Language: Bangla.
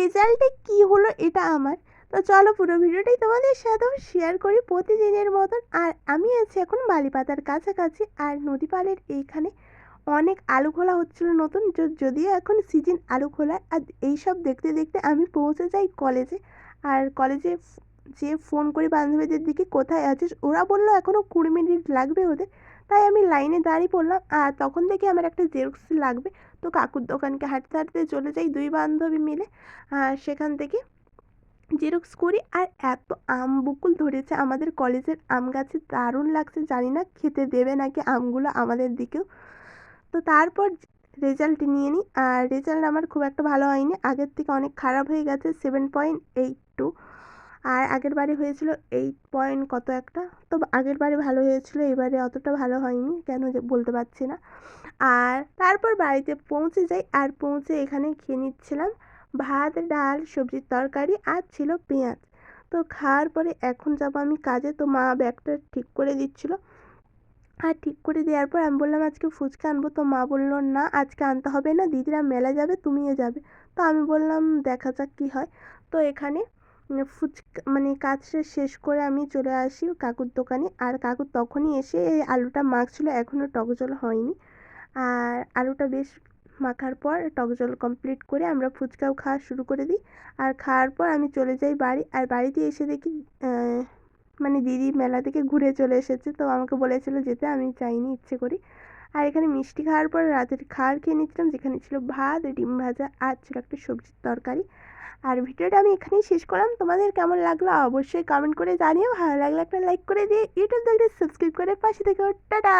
রেজাল্টে কি হলো এটা আমার। তো চলো পুরো ভিডিওটাই তোমাদের সাথেও শেয়ার করি প্রতিদিনের মতন। আর আমি আছি এখন বালিপাতার কাছাকাছি, আর নদী পাড়ের এইখানে অনেক আলু খোলা হচ্ছিল নতুন, যদিও এখন সিজন আলু খোলা। আর এইসব দেখতে দেখতে আমি পৌঁছে যাই কলেজে। আর কলেজে যে ফোন করি বান্ধবীদের দিকে কোথায় আছিস, ওরা বললো এখনও 20 মিনিট লাগবে ওদের। তাই আমি লাইনে দাঁড়িয়ে পড়লাম, আর তখন থেকে আমার একটা জেরক্স লাগবে। তো কাকুর দোকানকে হাঁটতে হাঁটতে চলে যাই দুই বান্ধবী মিলে। আর সেখান থেকে জেরক্স করি। আর এত আম বকুল ধরেছে আমাদের কলেজের আম গাছে, দারুণ লাগছে। জানি না খেতে দেবে নাকি আমগুলো আমাদের দিকেও। তো তারপর রেজাল্ট নিয়ে নিই। আর রেজাল্ট আমার খুব একটা ভালো হয়নি, আগের থেকে অনেক খারাপ হয়ে গেছে, 7.82। আর আগের বারে হয়েছিল 8 কত একটা। তো আগের বারে ভালো হয়েছিল, এবারে অতটা ভালো হয়নি, কেন যে বলতে পারছি না। আর তারপর বাড়িতে পৌঁছে যাই, আর পৌঁছে এখানে খেয়ে নিচ্ছিলাম ভাত, ডাল, সবজির তরকারি, আর ছিল পেঁয়াজ। তো খাওয়ার পরে এখন যাবো আমি কাজে। তো মা ব্যাগটা ঠিক করে দিচ্ছিলো। আর ঠিক করে দেওয়ার পর আমি বললাম আজকে ফুচকা আনবো। তো মা বললো না আজকে আনতে হবে না, দিদিরা মেলা যাবে, তুমিও যাবে। তো আমি বললাম দেখা যাক কী হয়। তো এখানে ফুচকা মানে কাজটা শেষ করে আমি চলে আসি কাকুর দোকানে। আর কাকু তখনই এসে এই আলুটা মাখছিল, এখনও টক জল হয়নি। আর আলুটা বেশ মাখার পর টক জল কমপ্লিট করে আমরা ফুচকাও খাওয়া শুরু করে দিই। আর খাওয়ার পর আমি চলে যাই বাড়ি। আর বাড়িতে এসে দেখি মানে দিদি মেলা থেকে ঘুরে চলে এসেছে। তো আমাকে বলেছিল যেতে, আমি যাইনি ইচ্ছে করি। আর এখানে মিষ্টি খাওয়ার পর রাতের খাবার খেয়ে নিচ্ছিলাম, যেখানে ছিল ভাত, ডিম ভাজা, আর ছিল একটা সবজির তরকারি। আর ভিডিওটা আমি এখানেই শেষ করলাম। তোমাদের কেমন লাগলো অবশ্যই কমেন্ট করে জানিও। ভালো লাগলে একটা লাইক করে দিয়ে ইউটিউব দেখলে সাবস্ক্রাইব করে পাশে থেকো। টাটা।